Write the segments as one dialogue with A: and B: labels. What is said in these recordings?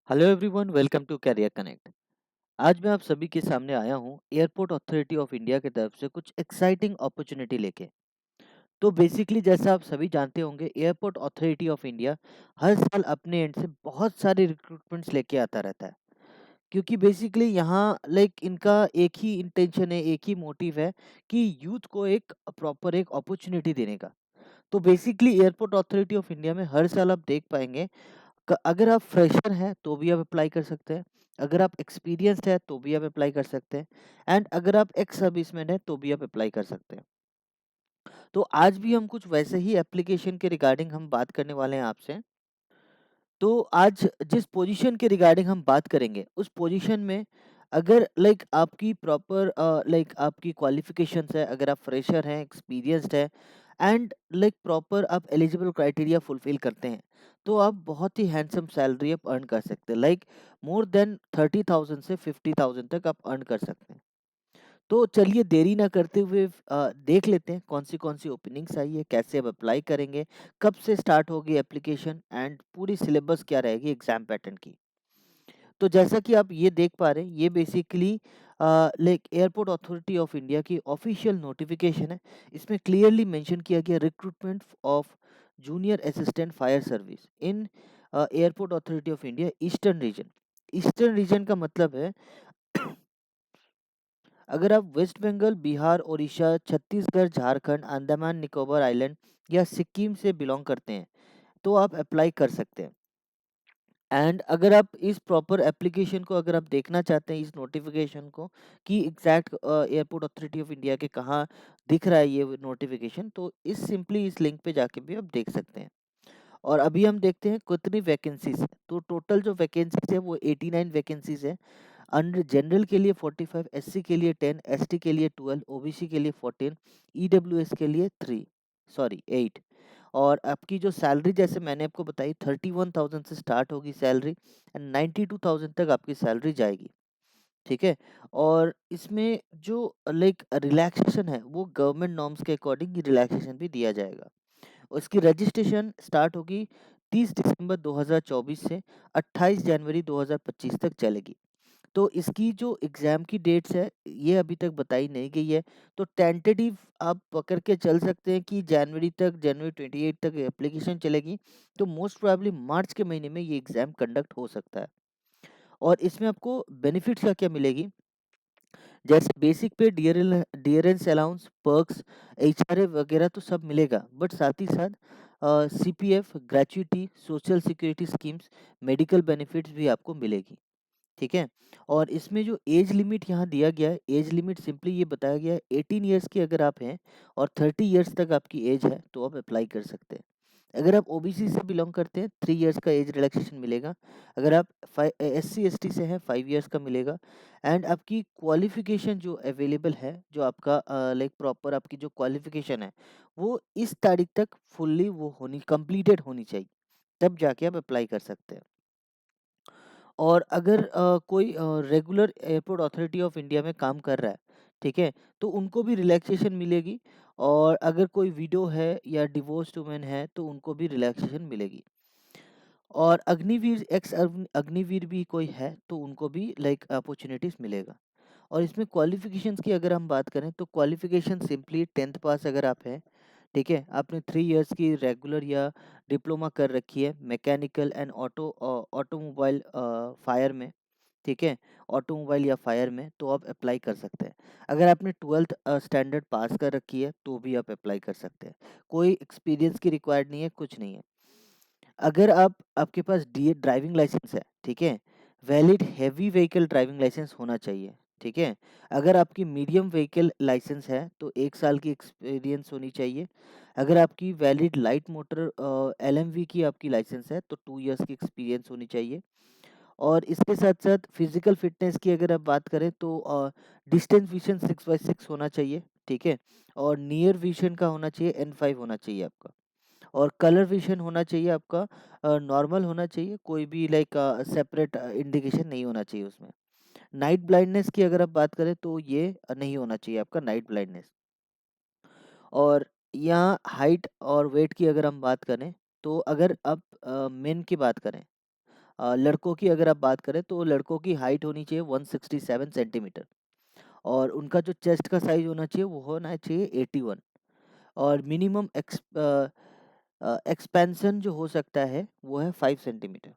A: Hello everyone, welcome to Career Connect. आज मैं आप सभी के सामने आया हूँ एयरपोर्ट अथॉरिटी ऑफ इंडिया की तरफ से कुछ एक्साइटिंग अपॉर्चुनिटी लेके। तो बेसिकली जैसा आप सभी जानते होंगे, एयरपोर्ट अथॉरिटी ऑफ इंडिया हर साल अपने एंड से बहुत सारे रिक्रूटमेंट्स लेके आता रहता है। क्योंकि बेसिकली यहाँ लाइक इनका एक ही इंटेंशन है, एक ही मोटिव है कि यूथ को एक प्रॉपर एक अपॉर्चुनिटी देने का। तो basically airport authority of India में हर साल आप देख पाएंगे, अगर आप फ्रेशर हैं तो भी आप अप्लाई कर सकते हैं। अगर आप एक्सपीरियंस्ड है तो भी आप अप्लाई कर सकते हैं। एंड अगर आप एक्स सर्विसमैन है तो भी आप अप्लाई कर सकते हैं। तो आज भी हम कुछ वैसे ही एप्लीकेशन के रिगार्डिंग हम बात करने वाले हैं आपसे। तो आज जिस पोजीशन के रिगार्डिंग हम बात करेंगे, उस पोजीशन में अगर लाइक आपकी प्रॉपर लाइक आपकी क्वालिफिकेशंस है, अगर आप फ्रेशर हैं, एक्सपीरियंस्ड है एंड लाइक प्रॉपर आप एलिजिबल क्राइटेरिया फुलफिल करते हैं, तो आप बहुत ही हैंडसम सैलरी आप अर्न कर सकते हैं। लाइक मोर देन 30,000 से 50,000 तक आप अर्न कर सकते हैं। तो चलिए देरी ना करते हुए देख लेते हैं कौन सी ओपनिंग्स आई है, कैसे अब अप्लाई करेंगे, कब से स्टार्ट होगी एप्लीकेशन एंड पूरी सिलेबस क्या रहेगी एग्जाम पैटर्न की। तो जैसा कि आप ये देख पा रहे हैं, ये basically like airport authority of India की ऑफिशियल नोटिफिकेशन है। इसमें क्लियरली मेंशन किया गया recruitment of junior assistant fire service in airport authority of India eastern region. Eastern region का मतलब है अगर आप वेस्ट बंगाल, बिहार, उड़ीसा, छत्तीसगढ़, झारखंड, अंडमान निकोबार आइलैंड या सिक्किम से बिलोंग करते हैं, तो आप अप्लाई कर सकते हैं। एंड अगर आप इस प्रॉपर एप्लीकेशन को अगर आप देखना चाहते हैं, इस नोटिफिकेशन को कि exact airport authority of India के कहाँ दिख रहा है ये नोटिफिकेशन, तो इस सिंपली इस लिंक पे जाके भी आप देख सकते हैं। और अभी हम देखते हैं कितनी वैकेंसीज है। तो टोटल जो वैकेंसीज है वो 89 वैकेंसीज है। अंडर जनरल के लिए 45, एससी के लिए 10, एसटी के लिए 12, ओबीसी के लिए 14, ईडब्ल्यूएस के लिए 3, सॉरी 8। और आपकी जो सैलरी जैसे मैंने आपको बताई 31,000 से स्टार्ट होगी सैलरी एंड 92,000 तक आपकी सैलरी जाएगी। ठीक है। और इसमें जो लाइक रिलैक्सेशन है वो गवर्नमेंट नॉर्म्स के अकॉर्डिंग रिलैक्सेशन भी दिया जाएगा। उसकी रजिस्ट्रेशन स्टार्ट होगी 30 दिसंबर 2024 से 28 जनवरी 2025 तक चलेगी। तो इसकी जो एग्ज़ाम की डेट्स है, ये अभी तक बताई नहीं गई है। तो टेंटेटिव आप पकड़ के चल सकते हैं कि जनवरी तक, जनवरी 28 तक एप्लीकेशन चलेगी। तो मोस्ट प्रोबेबली मार्च के महीने में ये एग्ज़ाम कंडक्ट हो सकता है। और इसमें आपको बेनिफिट्स क्या-क्या मिलेगी, जैसे बेसिक पे डियरेंस अलाउंस, पर्क्स, एचआरए वगैरह तो सब मिलेगा। बट साथ ही साथ CPF, gratuity, social security schemes, medical benefits भी आपको मिलेगी। ठीक है। और इसमें जो एज लिमिट यहाँ दिया गया है, एज लिमिट सिंपली ये बताया गया है 18 ईयर्स की अगर आप हैं और 30 ईयर्स तक आपकी एज है तो आप अप्लाई कर सकते हैं। अगर आप ओबीसी से बिलोंग करते हैं 3 ईयर्स का एज रिलैक्सेशन मिलेगा। अगर आप एससी एसटी से हैं 5 ईयर्स का मिलेगा। एंड आपकी क्वालिफिकेशन जो अवेलेबल है, जो आपका लाइक प्रॉपर आपकी जो क्वालिफिकेशन है वो इस तारीख तक फुल्ली वो होनी कंप्लीटेड होनी चाहिए, तब जाके आप अप्लाई कर सकते हैं। और अगर कोई regular airport authority of India में काम कर रहा है, ठीक है, तो उनको भी रिलैक्सेशन मिलेगी। और अगर कोई विडो है या डिवोर्स्ड वुमेन है तो उनको भी रिलैक्सेशन मिलेगी। और अग्निवीर, अग्निवीर भी कोई है तो उनको भी लाइक अपॉर्चुनिटीज मिलेगा। और इसमें क्वालिफिकेशंस की अगर हम बात करें तो क्वालिफिकेशन सिंपली 10th पास अगर आप हैं, ठीक है, आपने 3 इयर्स की रेगुलर या डिप्लोमा कर रखी है मैकेनिकल एंड ऑटोमोबाइल फायर में, ठीक है, ऑटोमोबाइल या फायर में, तो आप अप्लाई कर सकते हैं। अगर आपने 12th स्टैंडर्ड पास कर रखी है तो भी आप अप्लाई कर सकते हैं। कोई एक्सपीरियंस की रिक्वायर्ड नहीं है, कुछ नहीं है। अगर आपके पास डी ड्राइविंग लाइसेंस है, ठीक है, valid heavy vehicle driving licence होना चाहिए, ठीक है। अगर आपकी मीडियम व्हीकल लाइसेंस है तो 1 साल की एक्सपीरियंस होनी चाहिए। अगर आपकी वैलिड लाइट मोटर एलएमवी की आपकी लाइसेंस है तो 2 इयर्स की एक्सपीरियंस होनी चाहिए। और इसके साथ-साथ फिजिकल फिटनेस की अगर आप बात करें तो डिस्टेंस विज़न 6x6 होना चाहिए, ठीक है। और नियर विज़न का होना चाहिए, N5 होना चाहिए आपका। और कलर विज़न होना चाहिए आपका, नॉर्मल होना चाहिए, कोई भी लाइक सेपरेट इंडिकेशन नहीं होना चाहिए उसमें। नाइट ब्लाइंडनेस की अगर आप बात करें तो ये नहीं होना चाहिए आपका नाइट ब्लाइंडनेस। और यहाँ हाइट और वेट की अगर हम बात करें तो अगर आप मेन की बात करें, लड़कों की अगर आप बात करें तो लड़कों की हाइट होनी चाहिए 167 सेंटीमीटर, और उनका जो चेस्ट का साइज होना चाहिए वो होना चाहिए 81, और मिनिमम एक्सपेंशन जो हो सकता है वो है 5 सेंटीमीटर।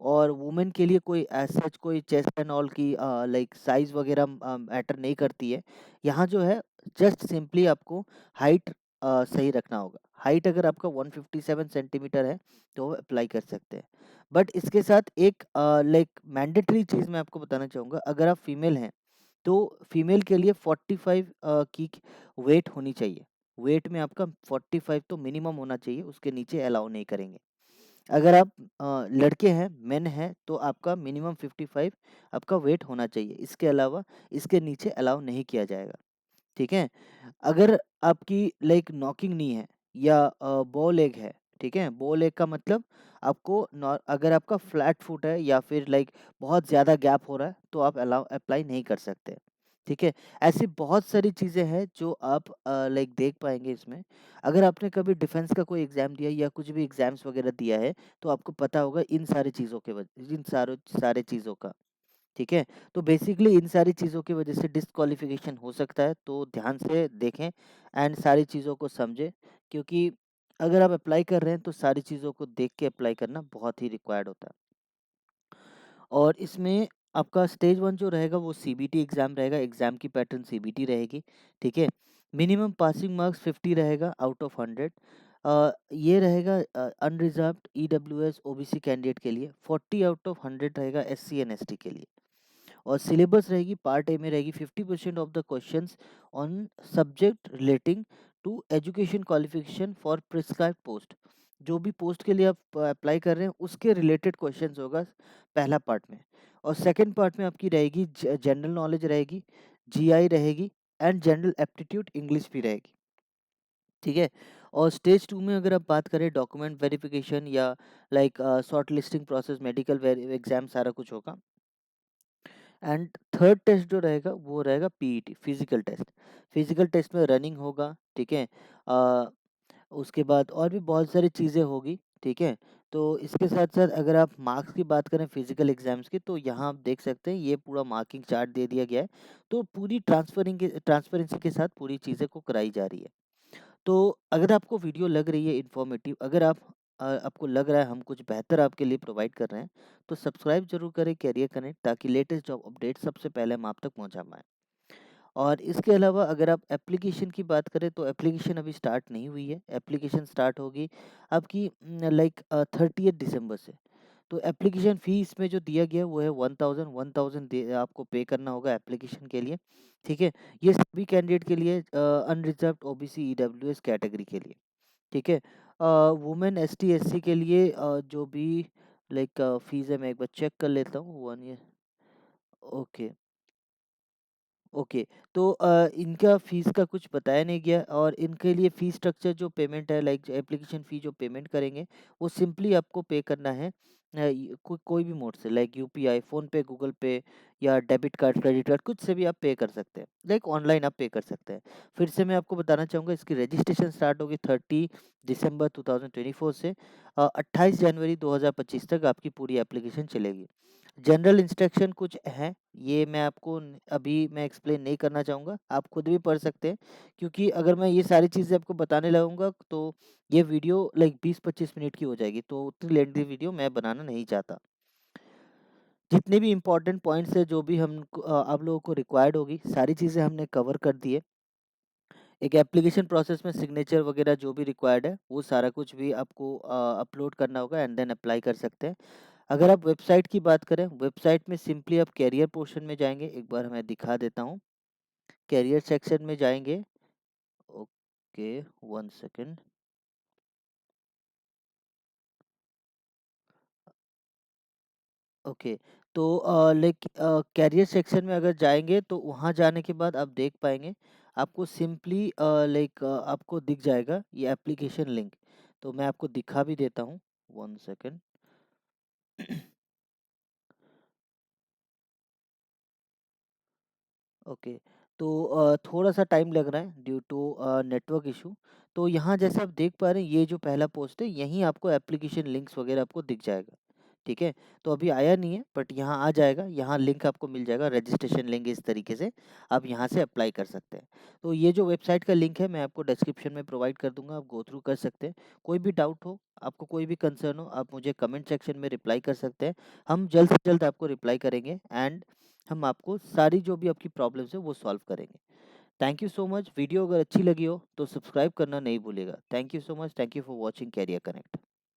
A: और वुमेन के लिए कोई एज सच कोई चेस्ट एंड ऑल की लाइक साइज वगैरह मैटर नहीं करती है। यहाँ जो है जस्ट सिंपली आपको हाइट सही रखना होगा। हाइट अगर आपका 157 सेंटीमीटर है तो अप्लाई कर सकते हैं। बट इसके साथ एक लाइक मैंडेटरी चीज़ मैं आपको बताना चाहूँगा, अगर आप फीमेल हैं तो फीमेल के लिए 45 की वेट होनी चाहिए। वेट में आपका 45 तो मिनिमम होना चाहिए, उसके नीचे अलाउ नहीं करेंगे। अगर आप लड़के हैं, मेन हैं, तो आपका मिनिमम 55 आपका वेट होना चाहिए। इसके अलावा इसके नीचे अलाउ नहीं किया जाएगा, ठीक है? अगर आपकी लाइक नॉकिंग नी है या बॉ लेग है, ठीक है? बॉ लेग का मतलब आपको अगर आपका फ्लैट फुट है या फिर लाइक बहुत ज़्यादा गैप हो रहा है तो आप अलाउ अप्लाई नहीं कर सकते, ठीक है? ऐसी बहुत सारी चीज़ें हैं जो आप लाइक देख पाएंगे इसमें। अगर आपने कभी डिफेंस का कोई एग्जाम दिया या कुछ भी एग्जाम्स वगैरह दिया है तो आपको पता होगा इन सारी चीज़ों के इन सारे चीज़ों का, ठीक है? तो बेसिकली इन सारी चीज़ों की वजह से डिस्क्वालिफ़िकेशन हो सकता है, तो ध्यान से देखें एंड सारी चीज़ों को समझें, क्योंकि अगर आप अप्लाई कर रहे हैं तो सारी चीज़ों को देख के अप्लाई करना बहुत ही रिक्वायर्ड होता है। और इसमें आपका स्टेज 1 जो रहेगा वो सीबीटी एग्ज़ाम रहेगा, एग्ज़ाम की पैटर्न सीबीटी रहेगी, ठीक है? मिनिमम पासिंग मार्क्स 50 रहेगा आउट ऑफ 100। ये रहेगा अनरिज़र्व्ड ईडब्ल्यूएस ओबीसी कैंडिडेट के लिए, 40 आउट ऑफ 100 रहेगा एससी एंड एसटी के लिए। और सिलेबस रहेगी पार्ट ए में रहेगी 50% of the questions on subject relating to education qualification for prescribed post. जो भी पोस्ट के लिए आप अप्लाई कर रहे हैं उसके रिलेटेड क्वेश्चंस होगा पहला पार्ट में। और सेकंड पार्ट में आपकी रहेगी जनरल नॉलेज रहेगी, जीआई रहेगी एंड जनरल एप्टीट्यूड इंग्लिश भी रहेगी, ठीक है? और स्टेज 2 में अगर आप बात करें डॉक्यूमेंट वेरिफिकेशन या like short listing process, medical exam सारा कुछ होगा। एंड थर्ड टेस्ट जो रहेगा वो रहेगा PET physical test. Physical test में रनिंग होगा, ठीक है? अ, उसके बाद और भी बहुत सारी चीज़ें होगी, ठीक है? तो इसके साथ साथ अगर आप मार्क्स की बात करें फिजिकल एग्जाम्स की तो यहाँ आप देख सकते हैं ये पूरा मार्किंग चार्ट दे दिया गया है। तो पूरी ट्रांसपेरेंसी के साथ पूरी चीज़ें को कराई जा रही है। तो अगर आपको वीडियो लग रही है इन्फॉर्मेटिव, अगर आपको लग रहा है हम कुछ बेहतर आपके लिए प्रोवाइड कर रहे हैं, तो सब्सक्राइब ज़रूर करें कैरियर कनेक्ट, ताकि लेटेस्ट जॉब अपडेट सबसे पहले हम आप तक पहुँचा पाएँ। और इसके अलावा अगर आप एप्लीकेशन की बात करें तो एप्लीकेशन अभी स्टार्ट नहीं हुई है। एप्लीकेशन स्टार्ट होगी आपकी लाइक 30 दिसंबर से। तो एप्लीकेशन फ़ी इसमें जो दिया गया है वो है 1000 दे आपको पे करना होगा एप्लीकेशन के लिए, ठीक है? ये सभी कैंडिडेट के लिए अनरिज़र्व्ड ओबीसी ईडब्ल्यूएस कैटेगरी के लिए, ठीक है? वुमेन एसटी एससी के लिए जो भी लाइक फ़ीस है मैं एक बार चेक कर लेता हूँ 1 ईयर। ओके। ओके, तो इनका फ़ीस का कुछ बताया नहीं गया, और इनके लिए फ़ी स्ट्रक्चर जो पेमेंट है लाइक एप्लीकेशन फ़ी जो पेमेंट करेंगे वो सिंपली आपको पे करना है कोई भी मोड से लाइक यूपीआई, फ़ोनपे, गूगल पे या डेबिट कार्ड, क्रेडिट कार्ड, कुछ से भी आप पे कर सकते हैं। लाइक ऑनलाइन आप पे कर सकते हैं। फिर से मैं आपको बताना चाहूँगा इसकी रजिस्ट्रेशन स्टार्ट होगी 30 दिसंबर 2024 से 28 जनवरी 2025 तक आपकी पूरी एप्लीकेशन चलेगी। जनरल इंस्ट्रक्शन कुछ हैं, ये मैं आपको अभी मैं एक्सप्लेन नहीं करना चाहूँगा, आप खुद भी पढ़ सकते हैं, क्योंकि अगर मैं ये सारी चीज़ें आपको बताने लगूँगा तो ये वीडियो लाइक 20-25 मिनट की हो जाएगी, तो उतनी लेंथी वीडियो मैं बनाना नहीं चाहता। जितने भी इम्पोर्टेंट पॉइंट्स हैं, जो भी आप लोगों को रिक्वायर्ड होगी, सारी चीज़ें हमने कवर कर दी है। एक एप्लीकेशन प्रोसेस में सिग्नेचर वगैरह जो भी रिक्वायर्ड है, वो सारा कुछ भी आपको अपलोड करना होगा एंड देन अप्लाई कर सकते हैं। अगर आप वेबसाइट की बात करें, वेबसाइट में सिंपली आप कैरियर पोर्शन में जाएँगे, एक बार मैं दिखा देता हूँ। कैरियर सेक्शन में जाएँगे, ओके, 1 सेकंड। ओके, तो कैरियर सेक्शन में अगर जाएँगे तो वहाँ जाने के बाद आप देख पाएँगे, आपको सिंपली आपको दिख जाएगा ये एप्लीकेशन लिंक। तो मैं आपको दिखा भी देता हूँ, 1 सेकंड। ओके, तो थोड़ा-सा टाइम लग रहा है ड्यू टू नेटवर्क इश्यू। तो यहाँ जैसे आप देख पा रहे हैं ये जो पहला पोस्ट है, यहीं आपको एप्लीकेशन लिंक्स वगैरह आपको दिख जाएगा, ठीक है? तो अभी आया नहीं है बट यहाँ आ जाएगा, यहाँ लिंक आपको मिल जाएगा, रजिस्ट्रेशन लिंक, इस तरीके से आप यहाँ से अप्लाई कर सकते हैं। तो ये जो वेबसाइट का लिंक है मैं आपको डिस्क्रिप्शन में प्रोवाइड कर दूँगा, आप गो थ्रू कर सकते हैं। कोई भी डाउट हो, आपको कोई भी कंसर्न हो, आप मुझे कमेंट सेक्शन में रिप्लाई कर सकते हैं। हम जल्द से जल्द आपको रिप्लाई करेंगे एंड हम आपको सारी जो भी आपकी प्रॉब्लम्स है वो सॉल्व करेंगे। Thank you so much. Video अगर अच्छी लगी हो तो सब्सक्राइब करना नहीं भूलिएगा। Thank you so much. Thank you for watching Career connect.